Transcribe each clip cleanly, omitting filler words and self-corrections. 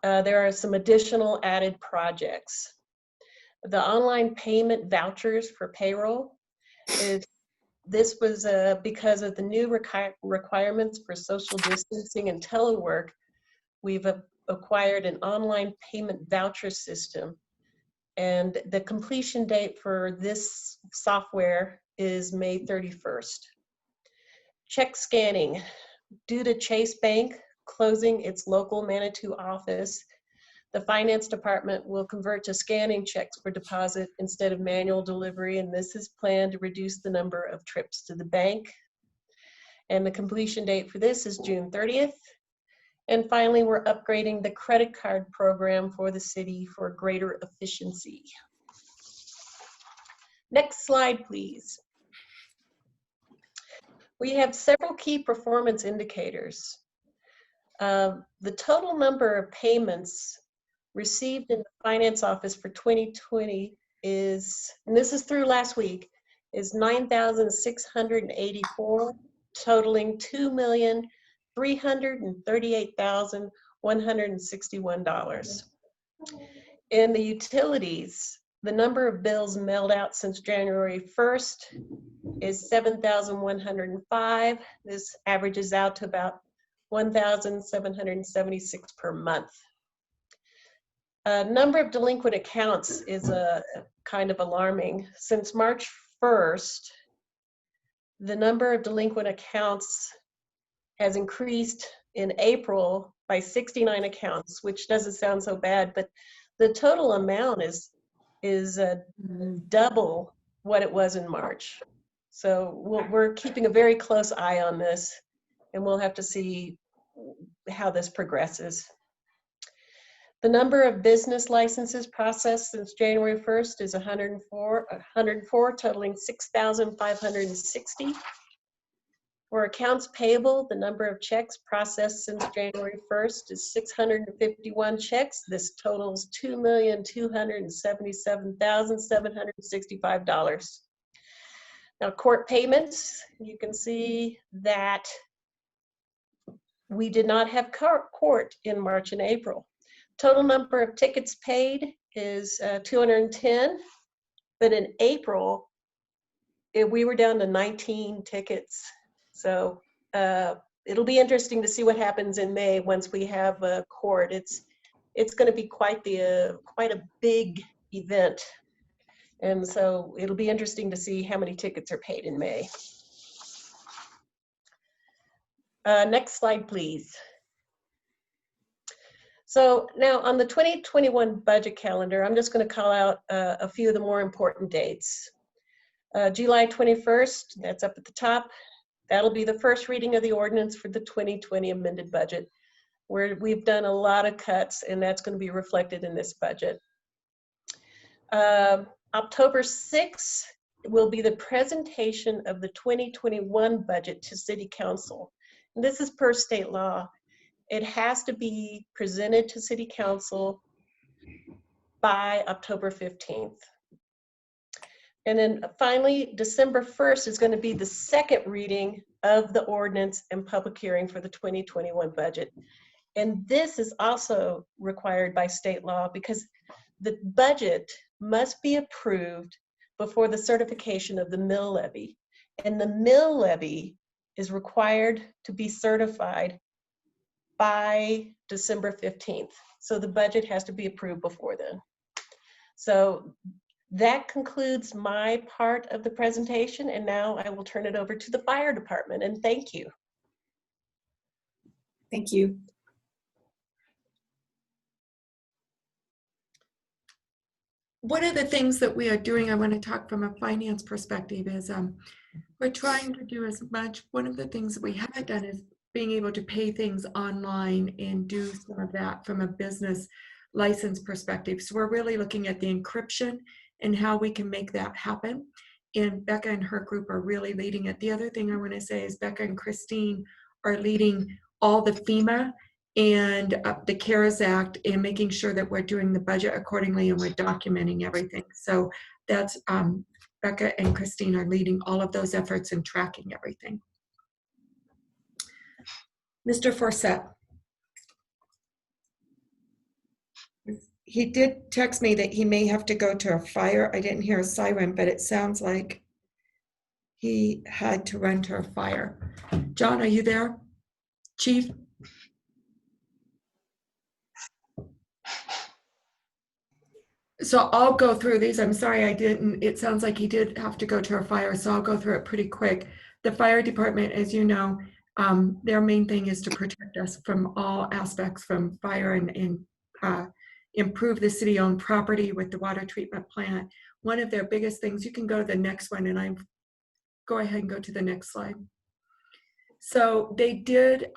there are some additional added projects. The online payment vouchers for payroll, this was because of the new requirements for social distancing and telework. We've acquired an online payment voucher system, and the completion date for this software is May 31st. Check scanning. Due to Chase Bank closing its local Manitou office, the finance department will convert to scanning checks for deposit instead of manual delivery, and this is planned to reduce the number of trips to the bank. And the completion date for this is June 30th. And finally, we're upgrading the credit card program for the city for greater efficiency. Next slide, please. We have several key performance indicators. The total number of payments received in the finance office for 2020 is, and this is through last week, is 9,684, totaling $2,338,161. In the utilities, the number of bills mailed out since January 1st is 7,105. This averages out to about 1,776 per month. Number of delinquent accounts is kind of alarming. Since March 1st, the number of delinquent accounts has increased in April by 69 accounts, which doesn't sound so bad, but the total amount is double what it was in March. So we're keeping a very close eye on this, and we'll have to see how this progresses. The number of business licenses processed since January 1st is 104, totaling 6,560. For accounts payable, the number of checks processed since January 1st is 651 checks. This totals $2,277,765. Now, court payments, you can see that we did not have court in March and April. Total number of tickets paid is 210, but in April, we were down to 19 tickets. So it'll be interesting to see what happens in May once we have a court. It's going to be quite a big event, and so it'll be interesting to see how many tickets are paid in May. Next slide, please. So now on the 2021 budget calendar, I'm just going to call out a few of the more important dates. July 21st, that's up at the top. That'll be the first reading of the ordinance for the 2020 amended budget, where we've done a lot of cuts, and that's going to be reflected in this budget. October 6th will be the presentation of the 2021 budget to City Council. And this is per state law. It has to be presented to City Council by October 15th. And then finally, December 1st is going to be the second reading of the ordinance and public hearing for the 2021 budget. And this is also required by state law because the budget must be approved before the certification of the mill levy. And the mill levy is required to be certified by December 15th. So the budget has to be approved before then. So that concludes my part of the presentation, and now I will turn it over to the fire department, and thank you. Thank you. One of the things that we are doing, I want to talk from a finance perspective, is we're trying to do as much. One of the things that we haven't done is being able to pay things online and do some of that from a business license perspective. So we're really looking at the encryption and how we can make that happen. And Becca and her group are really leading it. The other thing I want to say is Becca and Christine are leading all the FEMA and the CARES Act and making sure that we're doing the budget accordingly and we're documenting everything. So that's Becca and Christine are leading all of those efforts and tracking everything. Mr. Forsett. He did text me that he may have to go to a fire. I didn't hear a siren, but it sounds like he had to run to a fire. John, are you there? Chief? So I'll go through these. I'm sorry I didn't. It sounds like he did have to go to a fire, so I'll go through it pretty quick. The fire department, as you know, their main thing is to protect us from all aspects from fire and improve the city-owned property with the water treatment plant. One of their biggest things, you can go to the next one, and go ahead and go to the next slide. So they did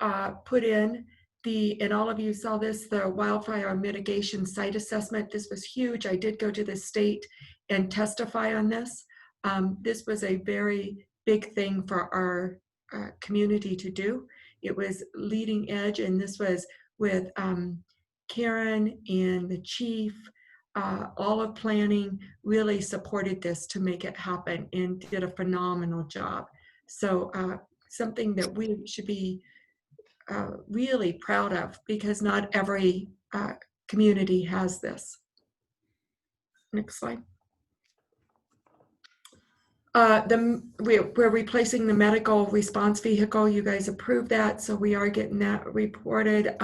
put in and all of you saw this, the wildfire mitigation site assessment. This was huge. I did go to the state and testify on this. This was a very big thing for our community to do. It was leading edge, and this was with Karen and the chief. All of planning really supported this to make it happen and did a phenomenal job. So something that we should be really proud of, because not every community has this. Next slide. We're replacing the medical response vehicle. You guys approved that, so we are getting that reported.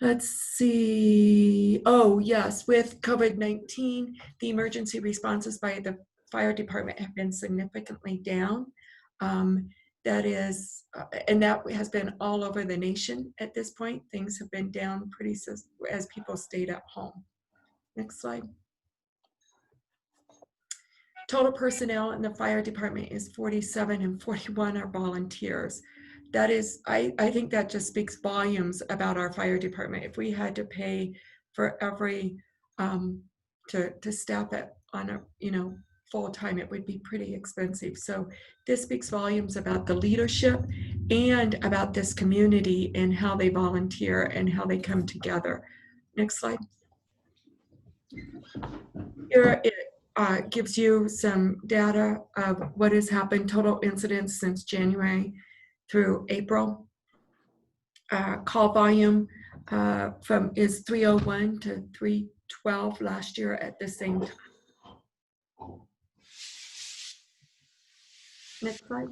Let's see. Oh, yes, with COVID-19, the emergency responses by the fire department have been significantly down. That is, and that has been all over the nation at this point. Things have been down pretty as people stayed at home. Next slide. Total personnel in the fire department is 47 and 41 are volunteers. That is, I think that just speaks volumes about our fire department. If we had to pay for every, to staff it on a, full time, it would be pretty expensive. So this speaks volumes about the leadership and about this community and how they volunteer and how they come together. Next slide. Here it gives you some data of what has happened, total incidents since January through April. Call volume is 301 to 312 last year at the same time. Next slide.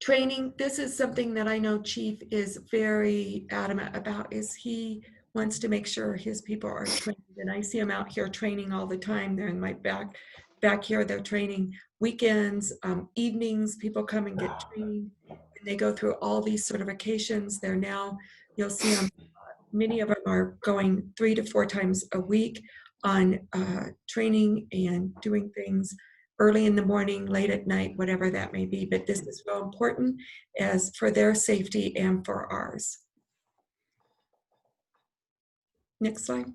Training, this is something that I know Chief is very adamant about, is he wants to make sure his people are trained. And I see him out here training all the time. They're in my back here, they're training weekends, evenings, people come and get trained. And they go through all these certifications. They're now, you'll see them, many of them are going 3 to 4 times a week on training and doing things early in the morning, late at night, whatever that may be. But this is so important as for their safety and for ours. Next slide.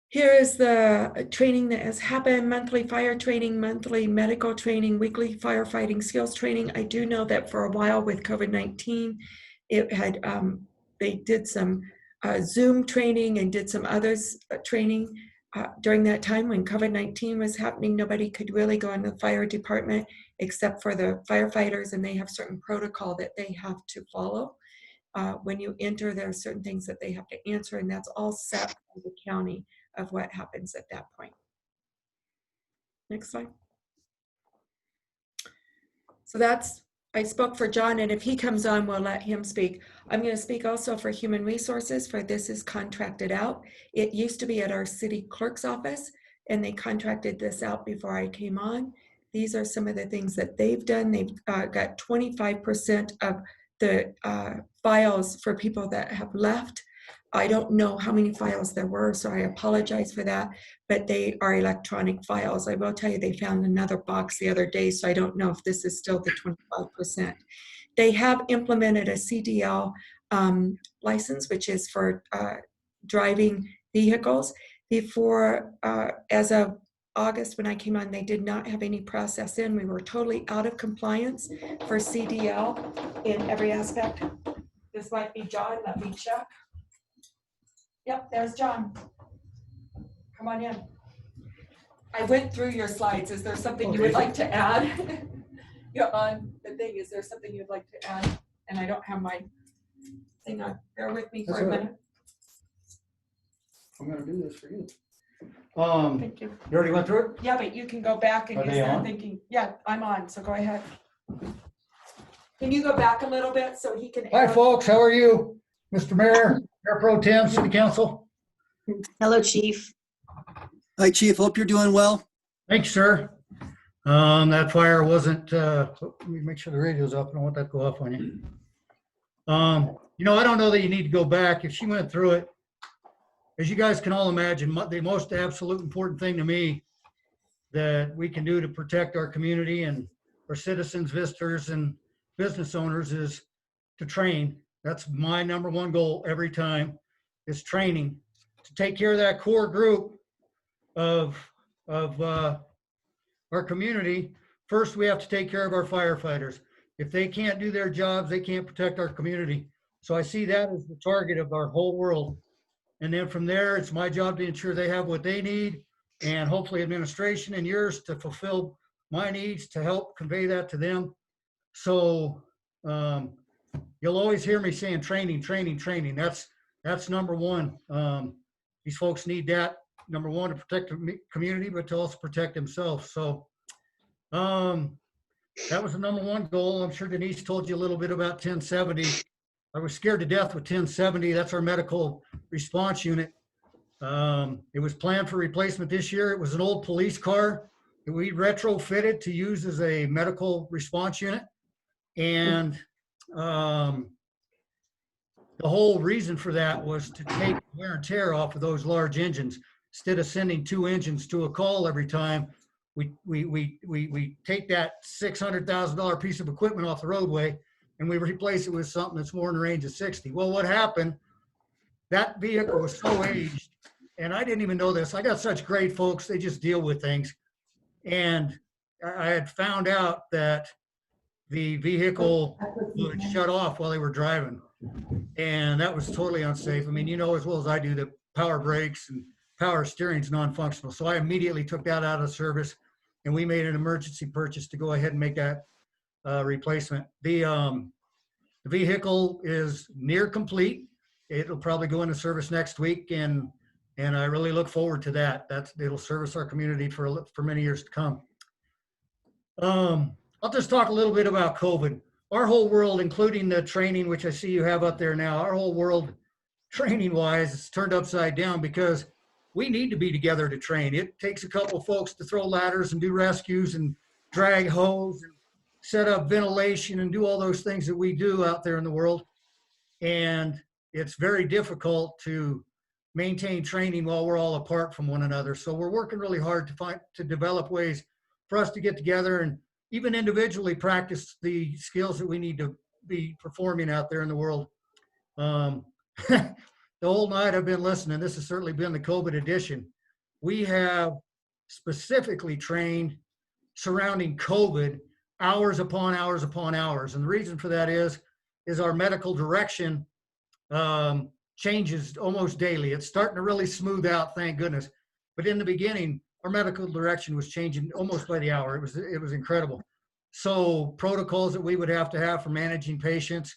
Here is the training that has happened: monthly fire training, monthly medical training, weekly firefighting skills training. I do know that for a while with COVID-19, it had they did some Zoom training and did some others training. During that time when COVID-19 was happening, nobody could really go in the fire department except for the firefighters, and they have certain protocol that they have to follow. When you enter, there are certain things that they have to answer, and that's all set by the county of what happens at that point. Next slide. So that's, I spoke for John, and if he comes on, we'll let him speak. I'm going to speak also for human resources, for this is contracted out. It used to be at our city clerk's office, and they contracted this out before I came on. These are some of the things that they've done. They've got 25% of the files for people that have left. I don't know how many files there were, so I apologize for that, but they are electronic files. I will tell you, they found another box the other day, so I don't know if this is still the 25%. They have implemented a CDL license, which is for driving vehicles. Before, as of August, when I came on, they did not have any process in. We were totally out of compliance for CDL in every aspect. This might be John, let me check. Yep, there's John. Come on in. I went through your slides. Is there something you would like to add? You're on the thing. Is there something you'd like to add? and I don't have my thing on. Bear with me That's for a all right. minute. I'm gonna do this for you. Thank you. You already went through it? Yeah, but you can go back and Are you they start on? thinking. Yeah, I'm on, so go ahead. Can you go back a little bit so he can? Hi, folks. How are you? Mr. Mayor, Mayor Pro Tem, City Council. Hello, Chief. Hi, Chief. Hope you're doing well. Thanks, sir. That fire wasn't, let me make sure the radio's up. I don't want that to go off on you. I don't know that you need to go back. If she went through it, as you guys can all imagine, the most absolute important thing to me that we can do to protect our community and our citizens, visitors, and business owners is to train. That's my number one goal every time, is training. To take care of that core group of our community, first we have to take care of our firefighters. If they can't do their jobs, they can't protect our community. So I see that as the target of our whole world. And then from there, it's my job to ensure they have what they need, and hopefully administration and yours to fulfill my needs to help convey that to them. So you'll always hear me saying training, training, training. That's number one. These folks need that, number one, to protect the community, but to also protect themselves. So that was the number one goal. I'm sure Denise told you a little bit about 1070. I was scared to death with 1070. That's our medical response unit. It was planned for replacement this year. It was an old police car that we retrofitted to use as a medical response unit. And the whole reason for that was to take wear and tear off of those large engines. Instead of sending 2 engines to a call every time, we take that $600,000 piece of equipment off the roadway and we replace it with something that's more in the range of 60. Well, what happened, that vehicle was so aged, and I didn't even know this. I got such great folks, they just deal with things. And I had found out that the vehicle would shut off while they were driving. And that was totally unsafe. I mean, you know as well as I do that power brakes and power steering is non-functional. So I immediately took that out of service, and we made an emergency purchase to go ahead and make that replacement. The vehicle is near complete. It'll probably go into service next week, and I really look forward to that. It'll service our community for many years to come. I'll just talk a little bit about COVID. Our whole world, including the training, which I see you have up there now, our whole world training-wise is turned upside down because we need to be together to train. It takes a couple of folks to throw ladders and do rescues and drag hose and set up ventilation and do all those things that we do out there in the world. And it's very difficult to maintain training while we're all apart from one another. So we're working really hard to develop ways for us to get together and even individually practice the skills that we need to be performing out there in the world. The whole night I've been listening. This has certainly been the COVID edition. We have specifically trained surrounding COVID hours upon hours upon hours. And the reason for that is our medical direction changes almost daily. It's starting to really smooth out, thank goodness. But in the beginning, our medical direction was changing almost by the hour. It was incredible. So protocols that we would have to have for managing patients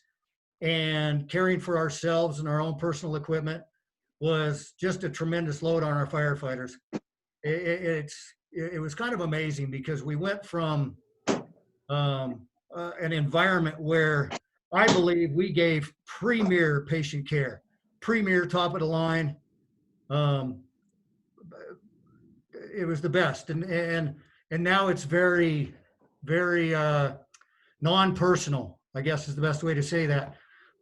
and caring for ourselves and our own personal equipment was just a tremendous load on our firefighters. It was kind of amazing because we went from an environment where I believe we gave premier patient care, premier top of the line. It was the best, and now it's very, very non-personal, I guess is the best way to say that.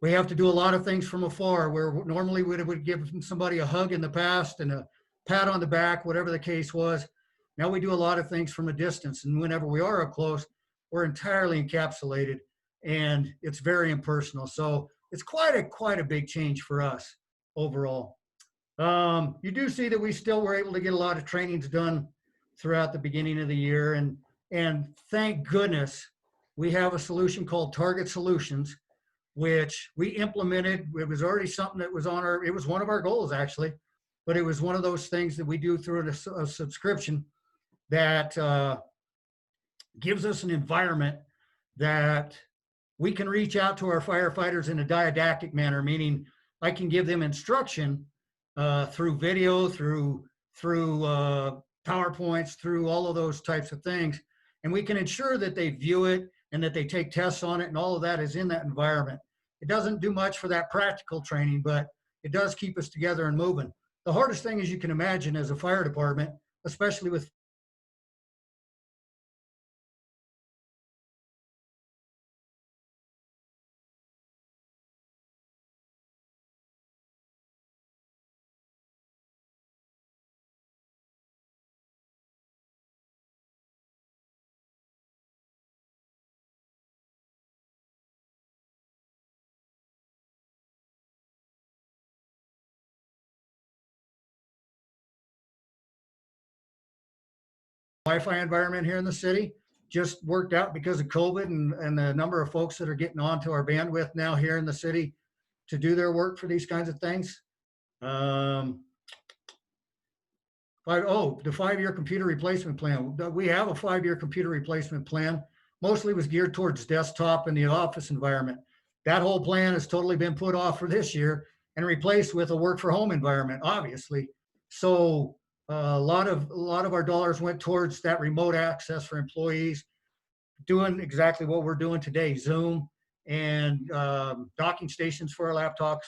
We have to do a lot of things from afar where normally we would give somebody a hug in the past and a pat on the back, whatever the case was. Now we do a lot of things from a distance, and whenever we are up close, we're entirely encapsulated, and it's very impersonal. So it's quite a big change for us overall. You do see that we still were able to get a lot of trainings done throughout the beginning of the year, and thank goodness we have a solution called Target Solutions, which we implemented. It was already something that was it was one of our goals actually, but it was one of those things that we do through a subscription that gives us an environment that we can reach out to our firefighters in a didactic manner, meaning I can give them instruction through video, through PowerPoints, through all of those types of things. And we can ensure that they view it and that they take tests on it, and all of that is in that environment. It doesn't do much for that practical training, but it does keep us together and moving. The hardest thing, as you can imagine, as a fire department, especially with Wi-Fi environment here in the city, just worked out because of COVID and the number of folks that are getting onto our bandwidth now here in the city to do their work for these kinds of things. The 5-year computer replacement plan. We have a 5-year computer replacement plan. Mostly was geared towards desktop and the office environment. That whole plan has totally been put off for this year and replaced with a work for home environment, obviously. So a lot of our dollars went towards that remote access for employees, doing exactly what we're doing today, Zoom and docking stations for our laptops,